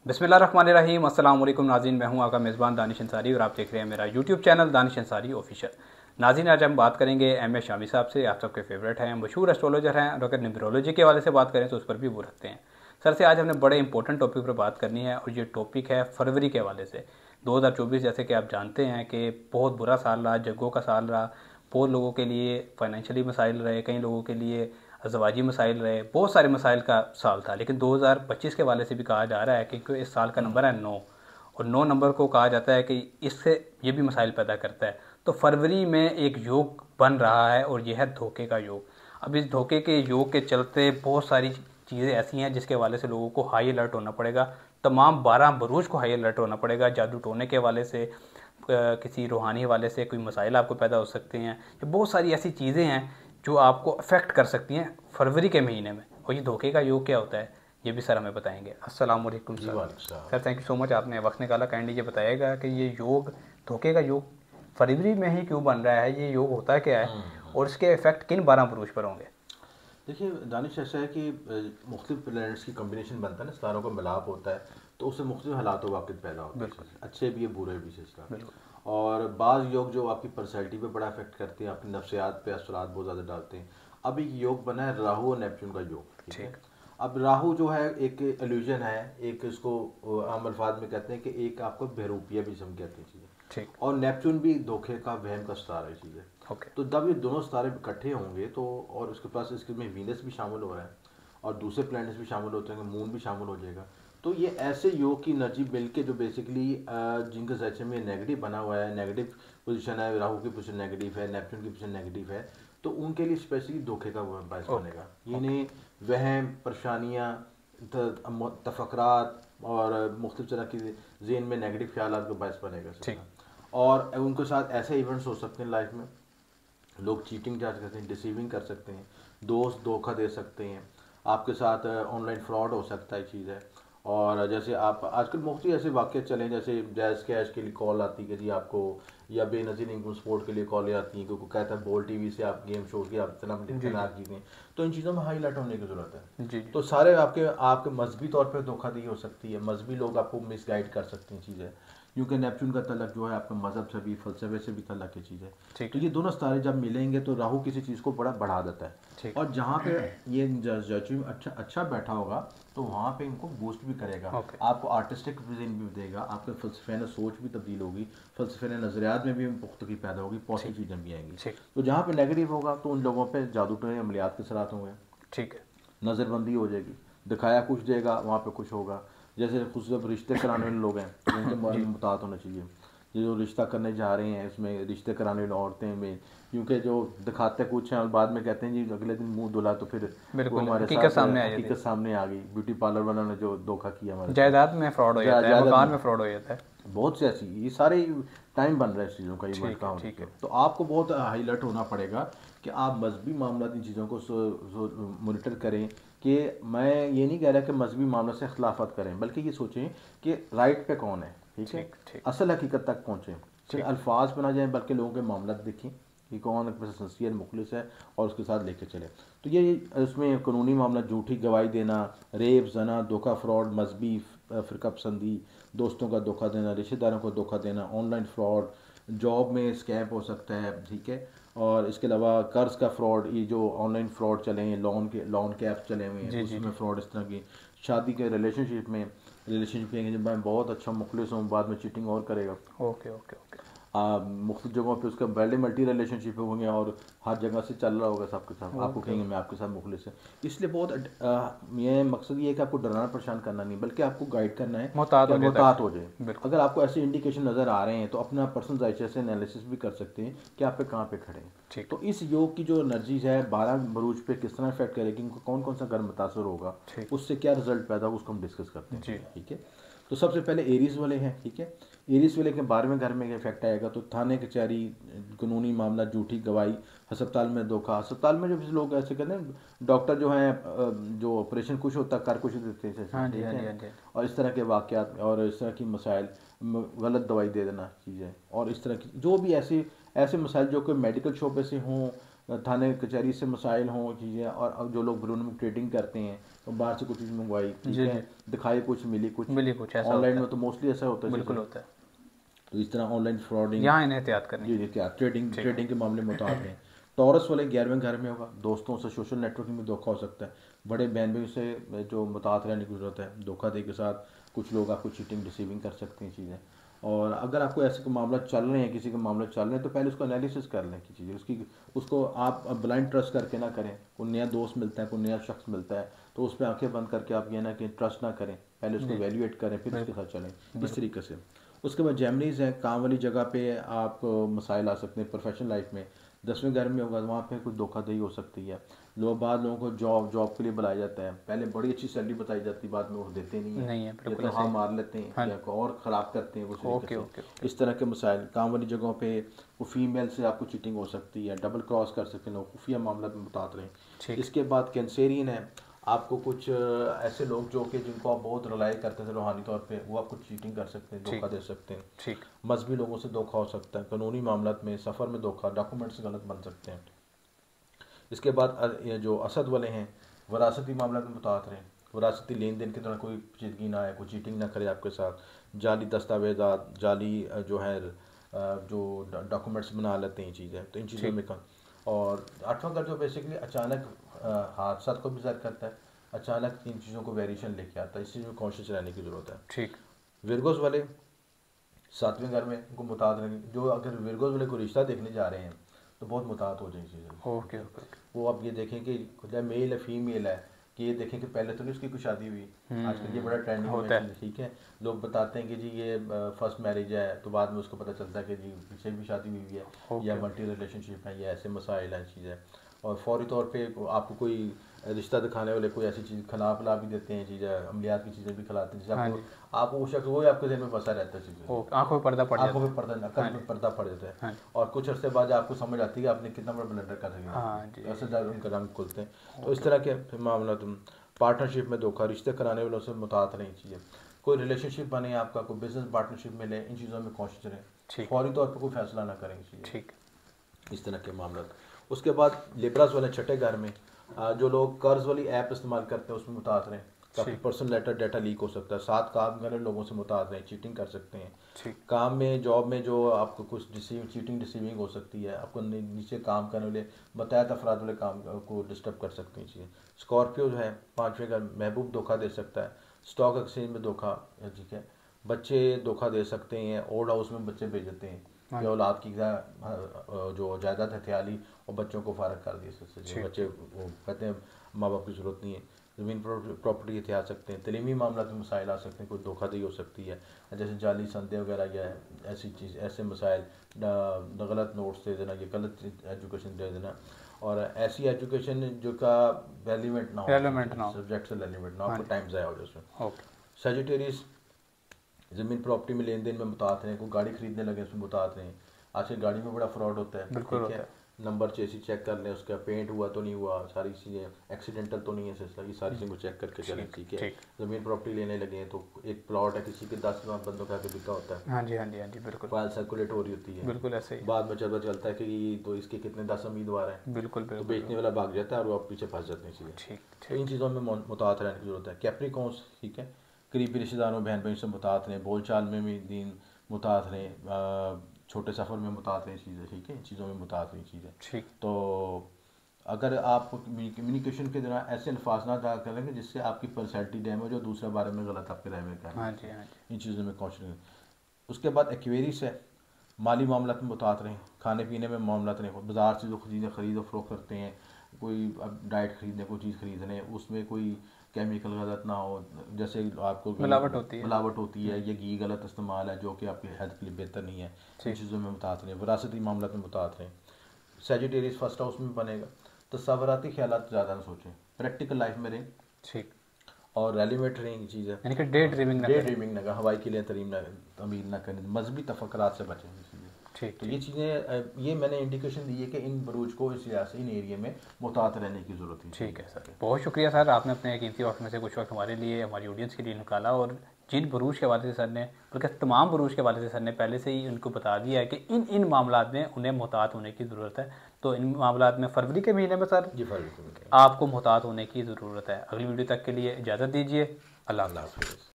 बिस्मिल्लाहिर्रहमानिर्रहीम। अस्सलाम वालेकुम नाज़रीन, मैं हूं आपका मेज़बान दानिश अंसारी और आप देख रहे हैं मेरा YouTube channel Danish Ansari official. नाज़रीन, आज हम बात करेंगे एम ए शामी साहब से। आप सबके फेवरेट हैं, मशहूर एस्ट्रोलॉजर हैं और अगर न्यूमरोलॉजी के हवाले से बात करें तो उस पर भी वो रखते हैं। सर से आज हमने बड़े इंपॉर्टेंट टॉपिक पर बात करनी है और ये टॉपिक है फरवरी के हवाले से। 2024 जैसे कि आप जानते हैं कि बहुत बुरा साल रहा, जंगों का साल रहा। बहुत लोगों के लिए फाइनेंशियली मसाइल रहे, कई लोगों के लिए अज़वाजी मसाइल रहे, बहुत सारे मसाइल का साल था। लेकिन 2025 के वाले से भी कहा जा रहा है कि क्योंकि इस साल का नंबर है 9 और 9 नंबर को कहा जाता है कि इससे ये भी मसाइल पैदा करता है। तो फरवरी में एक योग बन रहा है और यह है धोखे का योग। अब इस धोखे के योग के चलते बहुत सारी चीज़ें ऐसी हैं जिसके हवाले से लोगों को हाई अलर्ट होना पड़ेगा। तमाम 12 बरूज को हाई अलर्ट होना पड़ेगा। जादू टोने के हवाले से, किसी रूहानी हवाले से कोई मसाइल आपको पैदा हो सकते हैं। ये बहुत सारी ऐसी चीज़ें हैं जो आपको अफेक्ट कर सकती हैं फरवरी के महीने में। और ये धोखे का योग क्या होता है ये भी सर हमें बताएंगे। अस्सलाम वालेकुम sir. Sir thank you so much, आपने वक्त निकाला। काइंडली ये बताइएगा कि ये योग, धोखे का योग फरवरी में ही क्यों बन रहा है, ये योग होता क्या है और इसके इफेक्ट किन 12 बुरूज पर होंगे? देखिए दानिश, ऐसा है कि मुख्तलिफ प्लैनेट्स की कम्बिनेशन बनता है ना, सितारों का मिलाप होता है, तो उससे मुख्तलिफ हालात वाक़ित पैदा होते हैं, अच्छे भी है बुरे भी सिलसिला। और बाज़ योग जो आपकी पर्सनैलिटी पे बड़ा इफेक्ट करते हैं, अपनी नफ्सियात पे असरात बहुत ज़्यादा डालते हैं। अब एक योग बना है राहु और नेपच्यून का योग, ठीक है। अब राहु जो है एक एल्यूजन है, एक इसको आम अल्फाज में कहते हैं कि एक आपको बहरूपिया भी हम कहते हैं चीज़ें, और नेपच्यून भी धोखे का, वहम का सितारा है चीज़ है। तो जब ये दोनों सितारे इकट्ठे होंगे तो, और उसके पास इसके में वीनस भी शामिल हो रहा है और दूसरे प्लैनेट्स भी शामिल होते हैं, मून भी शामिल हो जाएगा। तो ये ऐसे योग की एनर्जी मिल के जो बेसिकली जिनके सच में नेगेटिव बना हुआ है, नेगेटिव पोजीशन है, राहु की पोजीशन नेगेटिव है, नेपच्यून की पोजीशन नेगेटिव है, तो उनके लिए स्पेशली धोखे का बायस बनेगा। यानी वहम, परेशानियाँ, तफकरात और मुख्तलिफ तरह की जेन में नेगेटिव ख्याल का बायस बनेगा। और उनके साथ ऐसे इवेंट्स हो सकते हैं लाइफ में, लोग चीटिंग जा सकते हैं, डिसीविंग कर सकते हैं, दोस्त धोखा दे सकते हैं, आपके साथ ऑनलाइन फ्रॉड हो सकता है चीज़ है। और जैसे आप आजकल मुख्तलिफ ऐसे वाक़े चले, जैसे जैज़ कैश के लिए कॉल आती है कि जी आपको, या बेनज़ीर इनकम सपोर्ट के लिए कॉलें आती हैं क्योंकि कहता है बोल टीवी से आप गेम शो की आप इतना जीतें। तो इन चीज़ों में हाईलाइट होने की ज़रूरत है। तो सारे आपके मजहबी तौर पर धोखाधड़ी हो सकती है, मजहबी लोग आपको मिसगाइड कर सकते हैं चीज़ें, क्योंकि नेपच्यून का तलक जो है आपका मज़हब से भी, फ़लसफ़े से भी तलक की चीज़ है। तो ये दोनों सितारे जब मिलेंगे तो राहु किसी चीज़ को बड़ा बढ़ा देता है, और जहाँ पे ये जजमेंट अच्छा बैठा होगा तो वहाँ पे इनको बूस्ट भी करेगा। आपको आर्टिस्टिक विजन भी देगा, आपके फ़लसफ़ाना सोच भी तब्दील होगी, फ़लसफ़ाना नज़रियात में भी पुख्तगी पैदा होगी, पॉजिटिव चीज़ें भी आएंगी। तो जहाँ पे नेगेटिव होगा तो उन लोगों पे जादू टोने अमलियात के सराहत होंगे, ठीक है, नज़रबंदी हो जाएगी, दिखाया कुछ देगा, वहाँ पे कुछ होगा। जैसे खुद जब रिश्ते कराने वाले लोग हैं उनके बारे में मुतात होना चाहिए। ये जो रिश्ता करने जा रहे हैं इसमें रिश्ते कराने वाली औरतें में, क्योंकि जो दिखाते कुछ हैं और बाद में कहते हैं जी अगले दिन मुंह धुला, तो फिर वो हमारे साथ हकीकत सामने आ गई। ब्यूटी पार्लर वालों ने जो धोखा किया, हमारे जायदाद में फ्रॉड हो जाता है, मकान में फ्रॉड हो जाता है, बहुत से ऐसी ये सारे टाइम बन रहा है इस चीज़ों का, ये वर्क आउट। तो आपको बहुत हाईलाइट होना पड़ेगा कि आप मजहबी मामला इन चीज़ों को मॉनिटर करें। कि मैं ये नहीं कह रहा कि मजहबी मामला से इख्लाफत करें, बल्कि ये सोचें कि राइट पे कौन है, ठीक है, असल हकीकत तक पहुँचें, सिर्फ अल्फाज पर ना जाएँ बल्कि लोगों के मामला देखें कि कौन सिंसियर मुखलिस है और उसके साथ लेके चले। तो ये इसमें कानूनी मामला, झूठी गवाही देना, रेप, जना, धोखा, फ्रॉड, मजहबी फ़िरका पसंदी, दोस्तों का धोखा देना, रिश्तेदारों को धोखा देना, ऑनलाइन फ्रॉड, जॉब में स्कैम हो सकता है, ठीक है। और इसके अलावा कर्ज का फ्रॉड, ये जो ऑनलाइन फ्रॉड चले हैं, लोन के ऐप चले हुए हैं, उसमें फ्रॉड इस तरह की, शादी के रिलेशनशिप में जब मैं बहुत अच्छा मुखलिस हूँ बाद में चीटिंग और करेगा। Okay okay okay. मुख्तलिफ जगहों पे उसका पहले मल्टी रिलेशनशिप होंगे और हर जगह से चल रहा होगा सबके साथ, आपको कहेंगे मैं आपके साथ मुखलिस है। इसलिए बहुत ये मकसद ये है कि आपको डराना परेशान करना नहीं, बल्कि आपको गाइड करना है, मोहतात हो जाए। अगर आपको ऐसे इंडिकेशन नज़र आ रहे हैं तो अपना पर्सनल जायचे से एनालिसिस भी कर सकते हैं कि आप पे कहाँ पे खड़े हैं। तो इस योग की जो एनर्जीज है 12 बरूज पे किस तरह इफेक्ट करेगी, उनको कौन कौन सा घर मुतासर होगा, उससे क्या रिजल्ट पैदा होगा, उसको हम डिस्कस करते हैं, ठीक है। तो सबसे पहले एरीज वाले हैं, ठीक है। एरीज वाले के 12वें घर में इफेक्ट आएगा तो थाने कचहरी, कानूनी मामला, झूठी गवाही, अस्पताल में धोखा। अस्पताल में जो लोग ऐसे कहते हैं, डॉक्टर जो हैं जो ऑपरेशन कुछ होता है कर कुछ देते हैं, और इस तरह के वाक़यात और इस तरह की मसाइल, गलत दवाई दे देना चीज़ें, और इस तरह की जो भी ऐसे मसाइल जो कि मेडिकल शोबे से हों, थाने कचहरी से मसाइल हों चीज़ें, और जो लोग बैरून में ट्रेडिंग करते हैं, और बाहर से कुछ चीज़ मंगवाई, ठीक है, दिखाई कुछ मिली कुछ, ऐसा ऑनलाइन में तो मोस्टली ऐसा होता है। बिल्कुल होता है। तो इस तरह ऑनलाइन फ्रॉडिंग, यहाँ इन्हें एहतियात करनी जी क्या ट्रेडिंग के मामले में मुताद हैं। टॉरस वाले 11वें घर में होगा, दोस्तों से सोशल नेटवर्किंग में धोखा हो सकता है, बड़े बहन भाई से जो मुताद रहने की ज़रूरत है, धोखा दे के साथ कुछ लोग आपको चीटिंग डिसीविंग कर सकते हैं चीज़ें। और अगर आपको ऐसे कोई मामला चल रहे हैं, किसी का मामला चल रहे हैं, तो पहले उसको एनालिसिस कर लें कि चीज़ें उसको आप ब्लाइंड ट्रस्ट करके ना करें। कोई नया दोस्त मिलता है, कोई नया शख्स मिलता है, तो उस पर आंखें बंद करके आप ये ना कि ट्रस्ट ना करें, पहले उसको वैल्यूएट करें फिर उसके साथ चलें, इस तरीके से। उसके बाद जेमनीज है, काम वाली जगह पे आप मसाइल आ सकते हैं प्रोफेशनल लाइफ में। 10वें घर में होगा, वहाँ पे कुछ धोखाधड़ी हो सकती है। बाद लोगों को जॉब के लिए बुलाया जाता है, पहले बड़ी अच्छी सैलरी बताई जाती है, बाद में वो देते नहीं है, या तो हाँ मार लेते हैं या और ख़राब करते हैं कुछ। इस तरह के मसाइल। काम वाली जगहों पे वो फीमेल से आपको चीटिंग हो सकती है, डबल क्रॉस कर सकते हैं लोग, खुफिया मामला में बता रहे हैं। इसके बाद कैंसेरियन है, आपको कुछ ऐसे लोग जो कि जिनको आप बहुत रिलाई करते थे रूहानी तौर पे, वो आपको चीटिंग कर सकते हैं, धोखा दे सकते हैं। ठीक। मजहबी लोगों से धोखा हो सकता है, कानूनी मामला में, सफ़र में धोखा, डॉक्यूमेंट्स गलत बन सकते हैं। इसके बाद ये जो असद वाले हैं, वरासती मामला में बता रहे हैं, वरासती लेन देन की तरह कोई पेचीदगी ना आए, कोई चीटिंग ना करे आपके साथ, जाली दस्तावेज़ात, जाली जो है जो डॉक्यूमेंट्स बना लेते हैं चीज़ें, तो इन चीज़ों में कम। और 8वां घर जो बेसिकली अचानक हादसा को भी ज़ाहिर करता है, अचानक इन चीज़ों को वेरिएशन लेके आता है, इस चीज़ में कॉन्शियस रहने की ज़रूरत है। ठीक। विरगोस वाले 7वें घर में उनको मुताद रहेंगे, जो अगर विरगोस वाले को रिश्ता देखने जा रहे हैं तो बहुत मुताद हो जाएगी चीज़ें। ओके। वो अब ये देखें कि खुद मेल है फीमेल है, कि ये देखें कि पहले तो नहीं उसकी कोई शादी हुई, आजकल ये बड़ा ट्रेंडिंग होता है, ठीक है। लोग बताते हैं कि जी ये फर्स्ट मैरिज है, तो बाद में उसको पता चलता है कि जी पीछे भी शादी हुई है, या मल्टी रिलेशनशिप है, या ऐसे मसाइल हैं चीज़ें। और फौरी तौर पे आपको कोई रिश्ता दिखाने वाले कोई ऐसी चीज़ खिला भी देते हैं, चीज़ें अमलियात की चीज़ें भी खिलाते हैं, जैसे आपको वो शख्स वही आपके ज़हन में फंसा रहता है, चीज़ें आंखों में पर्दा पड़ जाता है, पर्दा पड़ जाता है। और कुछ अर्से बाद आपको समझ आती है कि आपने कितना बड़ा ब्लंडर कर दिया, ऐसे ज़्यादा उनका रंग खुलते हैं। तो इस तरह के मामला, तुम पार्टनरशिप में धोखा, रिश्ते कराने वालों से मुतात नहीं चाहिए, कोई रिलेशनशिप बने आपका, कोई बिजनेस पार्टनरशिप मिले, इन चीज़ों में कोशिश करें, फौरी तौर पर कोई फैसला ना करें चाहिए। ठीक, इस तरह के मामला। उसके बाद लिब्रास वाले 6ठे घर में जो लोग कर्ज वाली ऐप इस्तेमाल करते हैं उसमें मुताद रहें, काफ़ी पर्सनल डाटा लीक हो सकता है। 7 काम करने लोगों से मुताद रहें, चीटिंग कर सकते हैं। काम में, जॉब में जो आपको कुछ चीटिंग डिसीविंग हो सकती है, आपको नीचे काम करने वाले बताया अफराद वाले काम को डिस्टर्ब कर सकते हैं चीज़ें। स्कॉर्पियो जो है 5वें घर, महबूब धोखा दे सकता है, स्टॉक एक्सचेंज में धोखा, ठीक है, बच्चे धोखा दे सकते हैं, ओल्ड हाउस में बच्चे भेज देते हैं कि औलाद की जो जायदाद हथियाली और बच्चों को फारग कर दिए, बच्चे वो कहते हैं माँ बाप की ज़रूरत नहीं है, ज़मीन प्रॉपर्टी हथिया सकते हैं। तलीमी मामला में मसाइल आ सकते हैं, कोई धोखाधड़ी हो सकती है, जैसे जाली संदेह वगैरह, या ऐसी चीज़, ऐसे मसाइल, गलत नोट्स दे देना, या गलत एजुकेशन दे देना, और ऐसी एजुकेशन जो का रेलिवेंट ना हो, सब्जेक्ट से रेलिवेंट ना हो, आपको टाइम ज़ाया हो जाए उसमें। सजिटेरियस ज़मीन प्रॉपर्टी में लेन देन में मुताद हैं, कोई गाड़ी खरीदने लगे उसमें मुताद हैं। आजकल गाड़ी में बड़ा फ्रॉड होता है, ठीक है, नंबर चेसी चेक कर लें, उसका पेंट हुआ तो नहीं हुआ, सारी चीज़ें एक्सीडेंटल तो नहीं है सिलसिला, ये सारी चीज़ों को चेक करके चलें, ठीक है। ज़मीन प्रॉपर्टी लेने लगे हैं तो एक प्लॉट है किसी के 10 बंदों का बिका होता है, हाँ जी बिल्कुल, फाइल सर्कुलेट हो रही होती है, बिल्कुल ऐसे ही, बाद में चलता है कि तो इसके कितने 10 उम्मीदवार हैं, बिल्कुल, तो बेचने वाला भाग जाता है और वो आप पीछे फंस जाते हैं चीज़ें। तो इन चीज़ों में मुताद रहने की ज़रूरत है। कैप्रिकॉन्स, ठीक है, करीबी रिश्तेदारों बहन भाई से मुताद रहें, बोल चाल में भी दीन मुताद रहें, छोटे सफ़र में मुताद रहें चीज़ें, ठीक है, इन चीज़ों में मुताद रहें चीज़ें। ठीक। तो अगर आप कम्युनिकेशन के दौरान ऐसे अल्फाज ना अदा करेंगे जिससे आपकी पर्सनैलिटी डैमेज हो, दूसरे बारे में गलत आपके राय में करें, हाँ जी, इन चीज़ों में कोशिश। उसके बाद एक्वेरीज है, माली मामला में मुताद रहें, खाने पीने में मामला रहें, बाज़ार से जो चीज़ें खरीद और फरोख्त करते हैं, कोई अब डाइट खरीदने, कोई चीज़ खरीदने, उसमें कोई केमिकल गलत ना हो, जैसे आपको मिलावट होती है, ये घी गलत इस्तेमाल है जो कि आपकी हेल्थ के लिए बेहतर नहीं है, इन चीज़ों में मुताद रहें। विरासती मामला में मुताद रहें। सजिटेरियस फर्स्ट हाउस में बनेगा, तसव्वुराती ख्यालात ज़्यादा ना सोचें, प्रैक्टिकल लाइफ में रहें, ठीक, और रेलिवेंट रहें चीज़ें, यानी कि डे ड्रीमिंग ना, हवाई के लिए तमील ना करें, मजहबी तफक्कुरात से बचें चीज़ें। ठीक, तो ये चीज़ें, ये मैंने इंडिकेशन दी है कि इन बरूज को इस लिहाज से इन एरिया में मुतात रहने की ज़रूरत है। ठीक है सर, बहुत शुक्रिया सर, आपने अपने कीमती वक्त में से कुछ वक्त हमारे लिए, हमारी ऑडियंस के लिए निकाला और जिन बुरूज के हवाले से सर ने, बल्कि तमाम बुरूज के हवाले से सर ने पहले से ही उनको बता दिया है कि इन इन मामलात में उन्हें मोहतात होने की ज़रूरत है। तो इन मामलात में फरवरी के महीने में सर जी फरवरी आपको मोहतात होने की ज़रूरत है। अगली वीडियो तक के लिए इजाज़त दीजिए। अल्लाह हाफ़िज़।